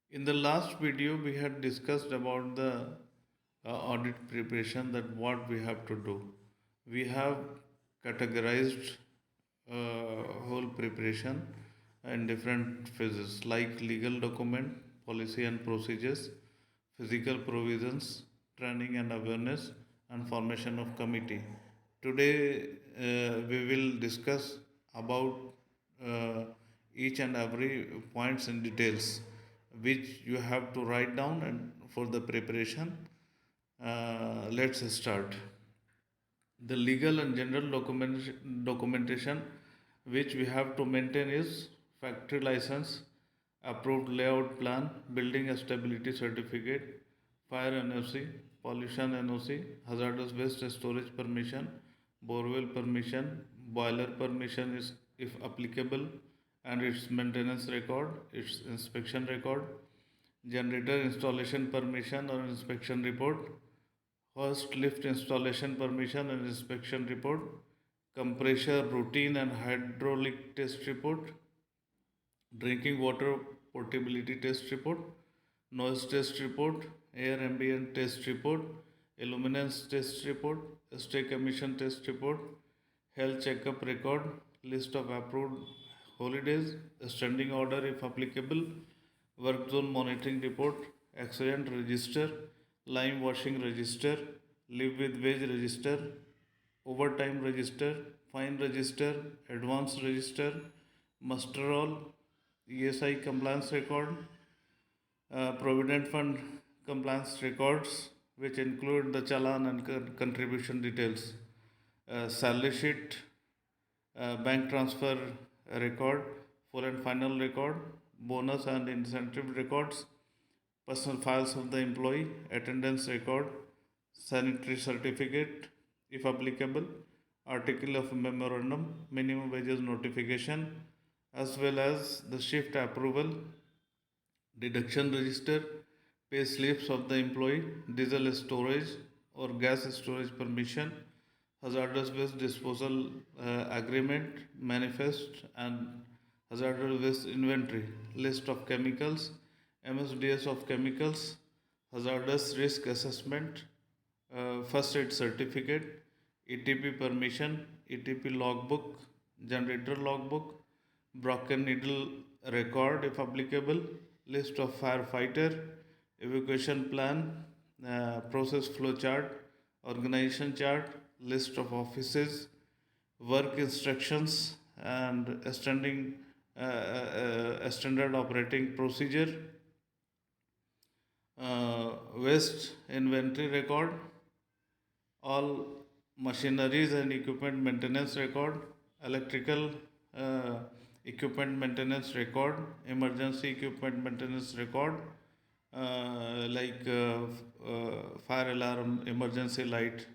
In the last video, we had discussed about the audit preparation, that what we have to do. We have categorized whole preparation in different phases like legal document, policy and procedures, physical provisions, training and awareness, and formation of committee. Today, we will discuss about uh, each and every points in details which you have to write down and for the preparation. Let's start. The legal and general documentation which we have to maintain is factory license, approved layout plan, building stability certificate, fire NOC, pollution NOC, hazardous waste storage permission, borewell permission, boiler permission is if applicable, and its maintenance record, its inspection record, generator installation permission or inspection report, hoist lift installation permission and inspection report, compressor routine and hydraulic test report, drinking water portability test report, noise test report, air ambient test report, illuminance test report, stake emission test report, health checkup record, list of approved holidays, standing order if applicable, work zone monitoring report, accident register, lime washing register, live with wage register, overtime register, fine register, advance register, muster roll, ESI compliance record, provident fund compliance records, which include the challan and contribution details, salary sheet, bank transfer record, full and final record, bonus and incentive records, personal files of the employee, attendance record, sanitary certificate, if applicable, article of memorandum, minimum wages notification, as well as the shift approval, deduction register, pay slips of the employee, diesel storage or gas storage permission, hazardous waste disposal agreement, manifest, and hazardous waste inventory, list of chemicals, MSDS of chemicals, hazardous risk assessment, first aid certificate, ETP permission, ETP logbook, generator logbook, broken needle record if applicable, list of firefighter, evacuation plan, process flow chart, organization chart, list of offices, work instructions, and a standard operating procedure, waste inventory record, all machineries and equipment maintenance record, electrical equipment maintenance record, emergency equipment maintenance record, fire alarm, emergency light,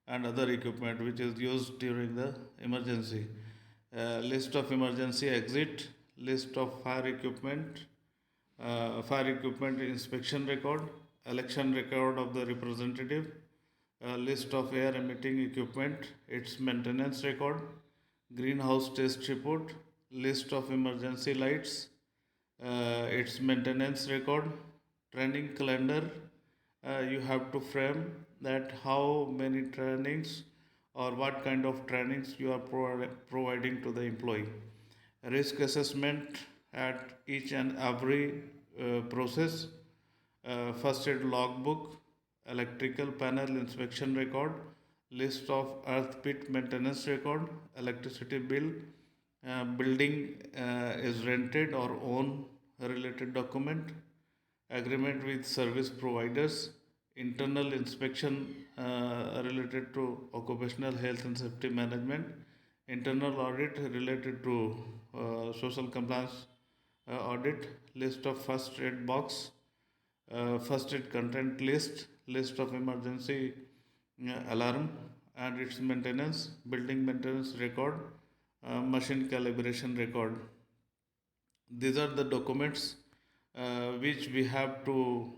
and other equipment which is used during the emergency. List of emergency exit, list of fire equipment inspection record, election record of the representative, list of air emitting equipment, its maintenance record, greenhouse test report, list of emergency lights, its maintenance record, training calendar. You have to frame that how many trainings or what kind of trainings you are providing to the employee. Risk assessment at each and every process, first aid logbook, electrical panel inspection record, list of earth pit maintenance record, electricity bill, building is rented or own related document, agreement with service providers, internal inspection related to occupational health and safety management, internal audit related to social compliance audit, list of first aid box, first aid content list, list of emergency alarm and its maintenance, building maintenance record, machine calibration record. These are the documents which we have to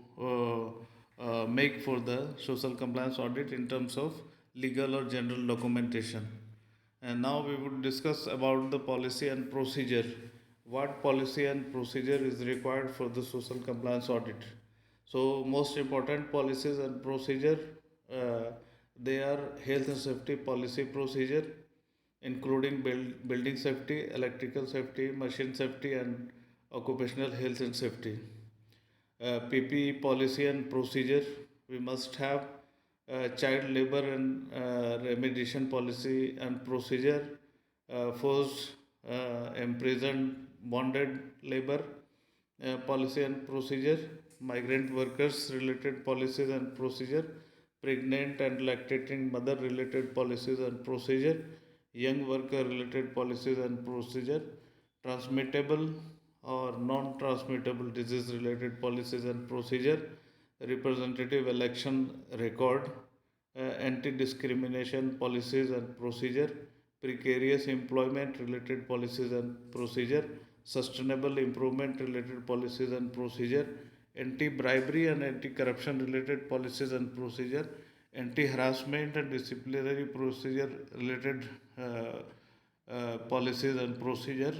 make for the social compliance audit in terms of legal or general documentation. And now we would discuss about the policy and procedure what policy and procedure is required for the social compliance audit. So most important policies and procedure, uh, they are health and safety policy procedure, including building safety, electrical safety, machine safety, and occupational health and safety. PPE policy and procedure, we must have child labor and remediation policy and procedure, forced, imprisoned, bonded labor policy and procedure, migrant workers related policies and procedure, pregnant and lactating mother related policies and procedure, young worker related policies and procedure, transmittable or non-transmittable disease related policies and procedure, representative election record, anti-discrimination policies and procedure, precarious employment related policies and procedure, sustainable improvement related policies and procedure, anti-bribery and anti-corruption related policies and procedure, anti-harassment and disciplinary procedure related policies and procedure,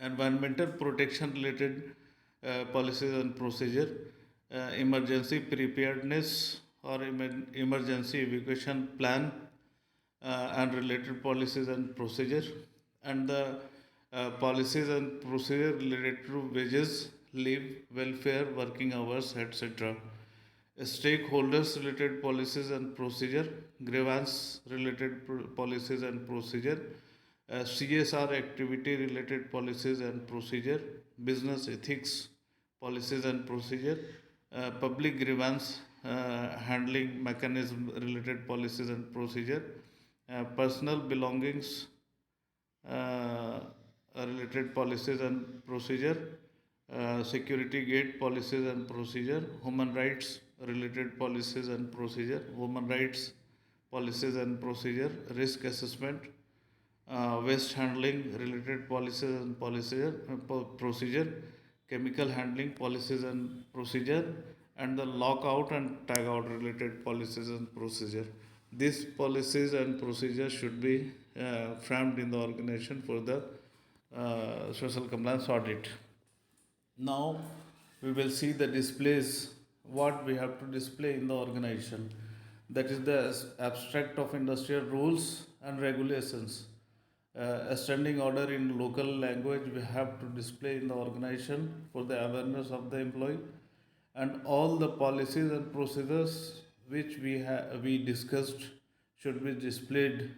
environmental protection related policies and procedure, emergency preparedness or emergency evacuation plan and related policies and procedure, and the policies and procedure related to wages, leave, welfare, working hours, etc. Stakeholders related policies and procedure, grievance related policies and procedure, CSR activity related policies and procedure, business ethics policies and procedure, public grievance handling mechanism related policies and procedure, personal belongings related policies and procedure, security gate policies and procedure, human rights related policies and procedure, human rights policies and procedure, risk assessment, waste handling related policies and procedure, chemical handling policies and procedure, and the lockout and tag out related policies and procedure. These policies and procedures should be framed in the organization for the social compliance audit. Now we will see the displays, what we have to display in the organization. That is the abstract of industrial rules and regulations. A standing order in local language we have to display in the organization for the awareness of the employee, and all the policies and procedures which we discussed should be displayed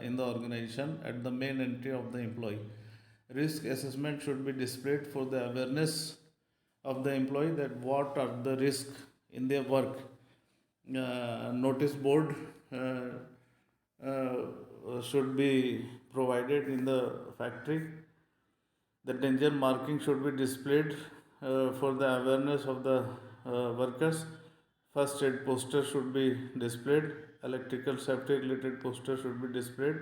in the organization at the main entry of the employee. Risk assessment should be displayed for the awareness of the employee that what are the risks in their work. Notice board should be provided in the factory. The danger marking should be displayed for the awareness of the workers. First aid poster should be displayed. Electrical safety related poster should be displayed.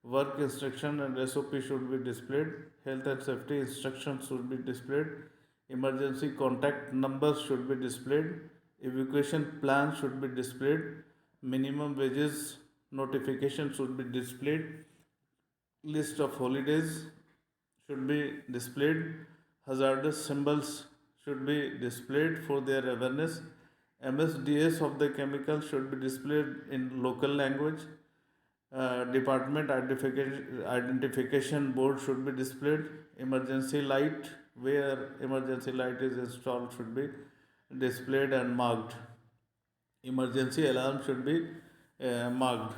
Work instruction and SOP should be displayed. Health and safety instructions should be displayed. Emergency contact numbers should be displayed. Evacuation plan should be displayed. Minimum wages notification should be displayed. List of holidays should be displayed. Hazardous symbols should be displayed for their awareness. MSDS of the chemical should be displayed in local language. Department identification board should be displayed. Emergency light, where emergency light is installed, should be displayed and marked. Emergency alarm should be marked.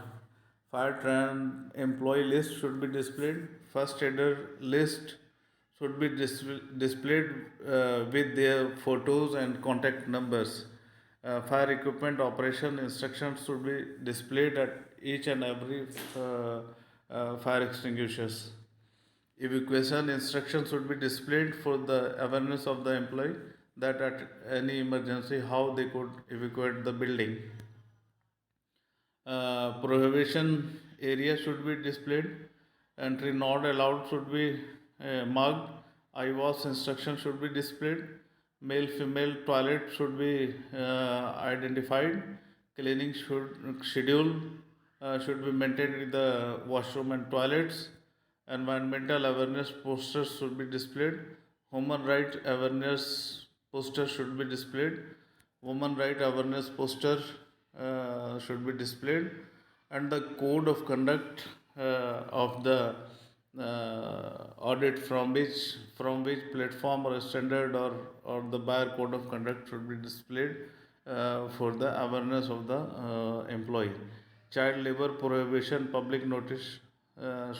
Fire train employee list should be displayed. First aider list should be displayed with their photos and contact numbers. Fire equipment operation instructions should be displayed at each and every fire extinguishers. Evacuation instructions should be displayed for the awareness of the employee that at any emergency how they could evacuate the building. Prohibition area should be displayed. Entry not allowed should be marked. Eye wash instruction should be displayed. Male female toilet should be identified. Cleaning schedule should be maintained in the washroom and toilets. Environmental awareness posters should be displayed. Human rights awareness poster should be displayed. Women right awareness poster should be displayed, and the code of conduct of the audit from which platform or standard or the buyer code of conduct should be displayed for the awareness of the employee. Child labor prohibition public notice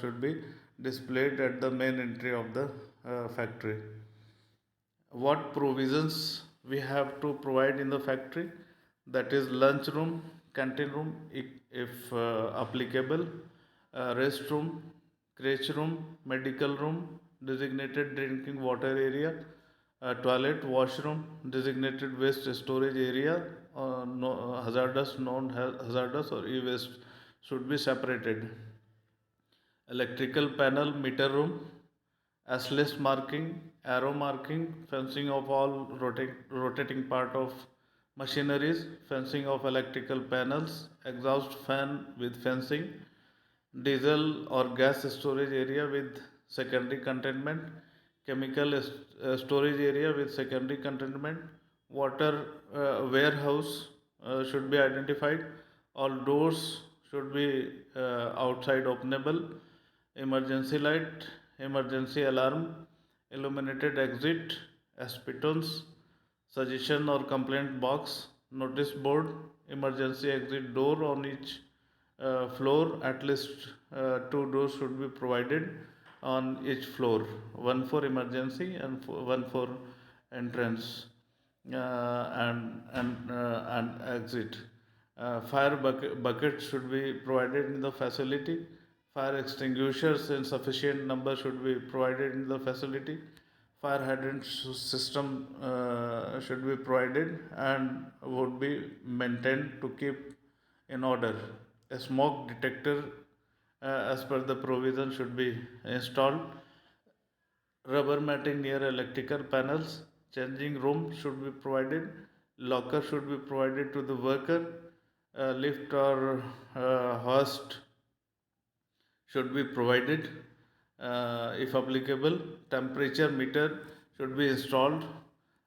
should be displayed at the main entry of the factory. What provisions we have to provide in the factory, that is lunch room, canteen room if applicable, restroom, creche room, medical room, designated drinking water area, toilet, washroom, designated waste storage area, no, hazardous, non-hazardous or e-waste should be separated. Electrical panel, meter room, assless marking, arrow marking, fencing of all rotating part of machineries, fencing of electrical panels, exhaust fan with fencing, diesel or gas storage area with secondary containment, chemical storage area with secondary containment, water warehouse should be identified, all doors should be outside openable, emergency light, emergency alarm, illuminated exit, spittoons, suggestion or complaint box, notice board, emergency exit door on each floor. At least two doors should be provided on each floor, one for emergency and one for entrance and exit. Fire bucket should be provided in the facility. Fire extinguishers in sufficient number should be provided in the facility. Fire hydrant system should be provided and would be maintained to keep in order. A smoke detector as per the provision should be installed. Rubber matting near electrical panels. Changing room should be provided. Locker should be provided to the worker. Lift or hoist should be provided if applicable. Temperature meter should be installed.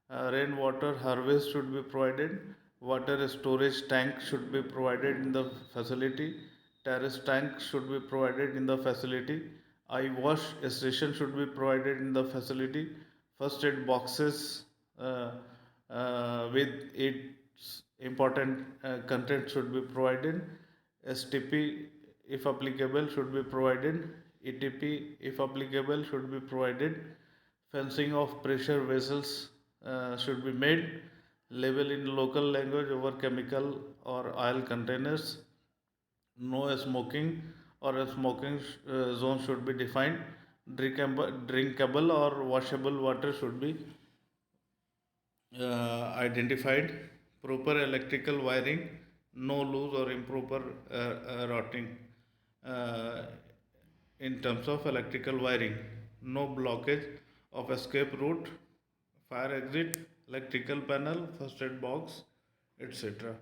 Rainwater harvest should be provided. Water storage tank should be provided in the facility. Terrace tank should be provided in the facility. Eye wash station should be provided in the facility. First aid boxes with its important content should be provided. STP if applicable should be provided. ETP if applicable should be provided. Fencing of pressure vessels should be made. Label in local language over chemical or oil containers. No smoking or a smoking zone should be defined. Drinkable or washable water should be identified. Proper electrical wiring, no loose or improper routing uh, in terms of electrical wiring, no blockage of escape route, fire exit, electrical panel, first aid box, etc.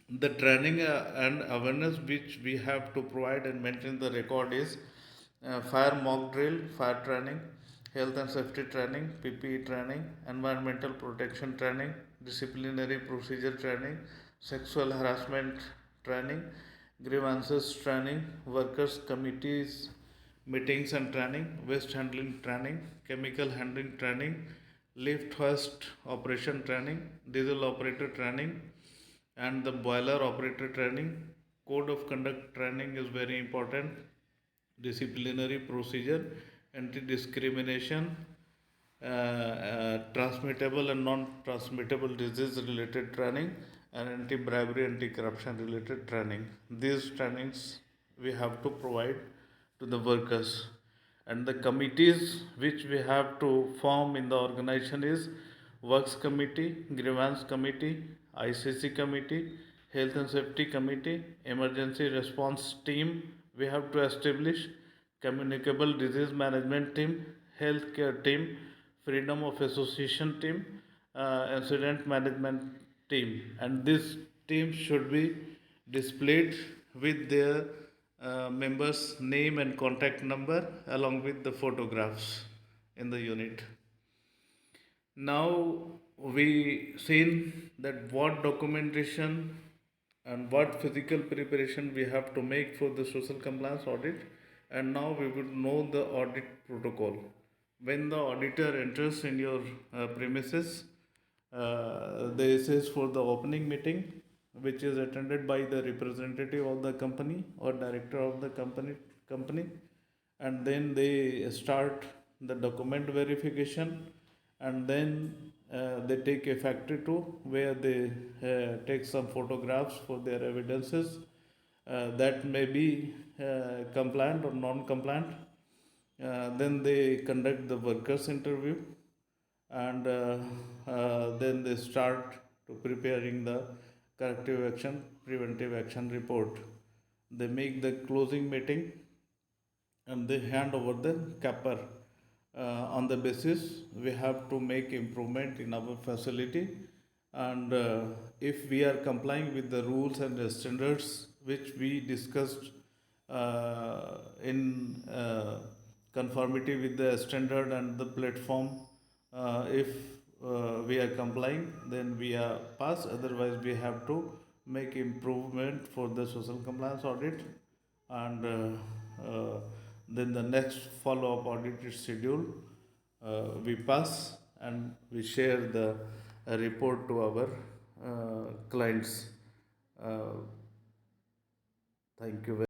The training and awareness which we have to provide and maintain the record is fire mock drill, fire training, health and safety training, PPE training, environmental protection training, disciplinary procedure training, sexual harassment training, grievances training, workers committees meetings and training, waste handling training, chemical handling training, lift hoist operation training, diesel operator training, and the boiler operator training. Code of conduct training is very important. Disciplinary procedure, anti-discrimination, transmittable and non-transmittable disease related training, and anti-bribery, anti-corruption related training. These trainings we have to provide to the workers. And the committees which we have to form in the organization is works committee, grievance committee, ICC committee, health and safety committee, emergency response team we have to establish, communicable disease management team, healthcare team, freedom of association team, incident management team. And this team should be displayed with their members' name and contact number along with the photographs in the unit. Now we seen that what documentation and what physical preparation we have to make for the social compliance audit, and now we would know the audit protocol. When the auditor enters in your premises, this is for the opening meeting, which is attended by the representative of the company or director of the company, and then they start the document verification, and then they take a factory tour where they take some photographs for their evidences that may be compliant or non-compliant. Then they conduct the workers interview, and then they start to preparing the corrective action, preventive action report. They make the closing meeting and they hand over the capper. On the basis we have to make improvement in our facility, and if we are complying with the rules and the standards which we discussed in conformity with the standard and the platform, if we are complying, then we are pass, otherwise we have to make improvement for the social compliance audit, and then the next follow-up audit is scheduled. We pass and we share the report to our clients. Uh, Thank you very